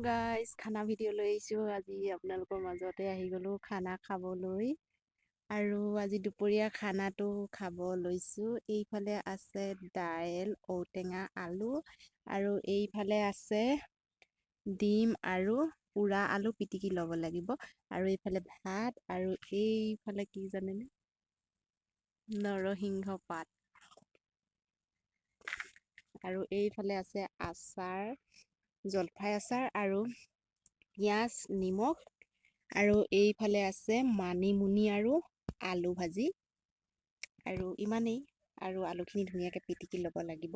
Guys, খানা video' লৈ আহিছোঁ। আজি আপোনালোকৰ মাজতে আহি গ'লোঁ খানা খাবলৈ। আৰু আজি দুপৰীয়া খানাটো খাব লৈছোঁ। এইফালে আছে দাইল, ঔটেঙা, আলু, আৰু এইফালে আছে ডিম আৰু পোৰা আলু পিটিকি ল'ব লাগিব। আৰু এইফালে ভাত, আৰু এইফালে কি জানেনে, নৰসিংহ পাত। আৰু এইফালে আছে আচাৰ, জলফাই আচাৰ আৰু পিঁয়াজ, নিমখ। আৰু এইফালে আছে মানিমুনি আৰু আলু ভাজি। আৰু ইমানেই। আৰু আলুখিনি ধুনীয়াকৈ পিটিকি ল'ব লাগিব।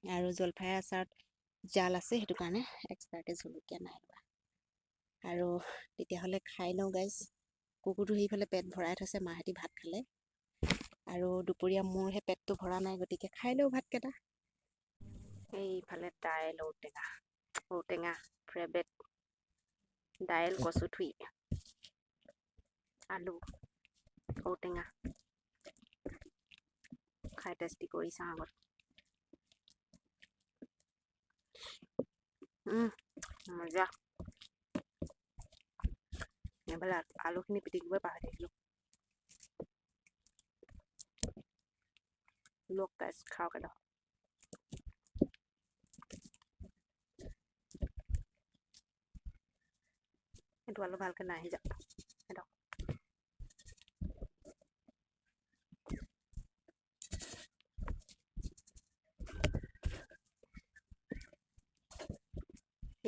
আৰু জলফাই আচাৰত জাল আছে, সেইটো কাৰণে এক্সট্ৰাকৈ জলকীয়া নাই লোৱা। আৰু তেতিয়াহ'লে খাই লওঁ গাইজ। কুকুৰটো সেইফালে পেট ভৰাই থৈছে, মাহঁতি ভাত খালে। আৰু দুপৰীয়া মোৰহে পেটটো ভৰা নাই, গতিকে খাই লওঁ ভাতকেইটা। এইফালে দাইল, ঔটেঙা ফেভৰেট। দাইল, কচুথুৰি, আলু, ঔটেঙা। খাই টেষ্টি কৰি চাওঁ আগত। মজা। এইফালে আলুখিনি পিটিকিবই পাহৰি থাকিলোঁ। লওক গাইজ, খাওক এডোখৰ। এইটো আলু ভালকৈ নাই সিজা।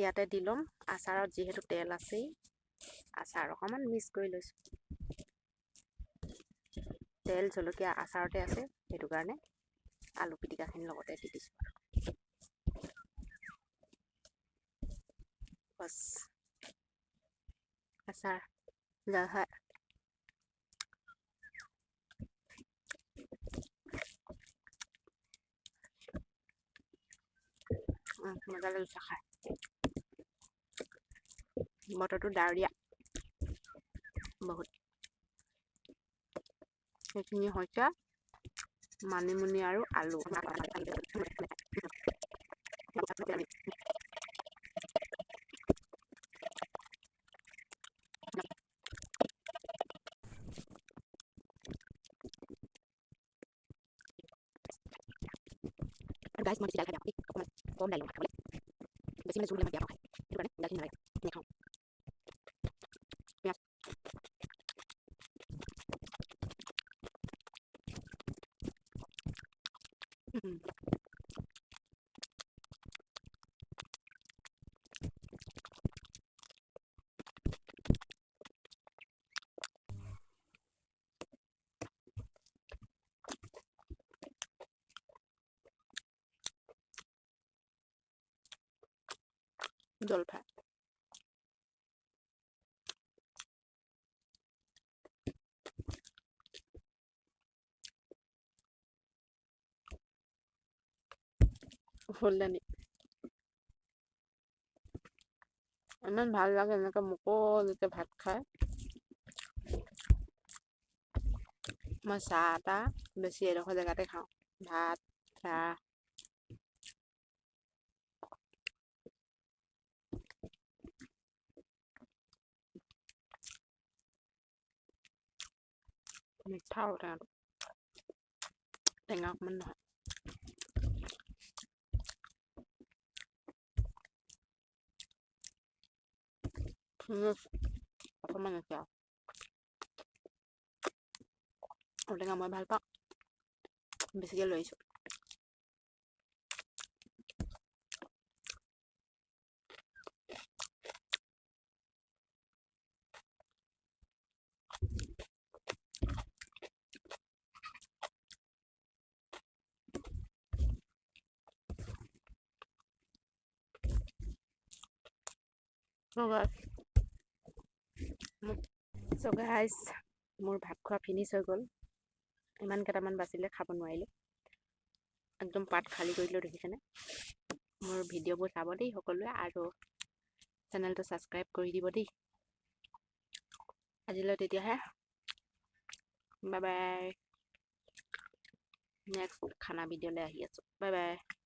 ইয়াতে দি ল'ম। আচাৰত যিহেতু তেল আছেই, আচাৰ অকণমান মিক্স কৰি লৈছোঁ। তেল, জলকীয়া আচাৰতে আছে, সেইটো কাৰণে আলু পিটিকাখিনি লগতে দি দিছোঁ। বছ, আচাৰ জলফাই। মজা লাগিছে খাই। বতৰটো ডাৱৰীয়া বহুত। সেইখিনি হৈছে মানিমুনি আৰু আলু। গাইজ, মই বেছি দাইল খাই বেয়া পাওঁ। অকণমান কম দাইল খাবলৈ। বেছি জোল হ'লে মই বেয়া পাওঁ খাই। সেইটো কাৰণে দাইলখিনি নালাগে, নেখাওঁ। পিঁয়াজ। জলফাই। ফুলদানি। ইমান ভাল লাগে এনেকৈ মুকলিকৈ ভাত খাই। মই চাহ বেছি এডোখৰ জেগাতে খাওঁ। ভাত, চাহ। মিঠা টেঙাটো, টেঙা অকণমান নহয়। অকণমান আছে আৰু। ঔটেঙা মই ভাল পাওঁ, বেছিকৈ লৈ আহিছোঁ। So guys, মোৰ ভাত খোৱা ফিনিছ হৈ গ'ল। ইমান কেইটামান বাচিলে, খাব নোৱাৰিলোঁ। একদম পাত খালী কৰি দিলোঁ, দেখিছেনে? মোৰ ভিডিঅ'বোৰ চাব দেই সকলোৱে, আৰু চেনেলটো ছাবস্ক্ৰাইব কৰি দিব দেই। আজিলৈ তেতিয়াহে, বাই বাই। নেক্সট খানা ভিডিঅ'লৈ আহি আছোঁ। Bye bye.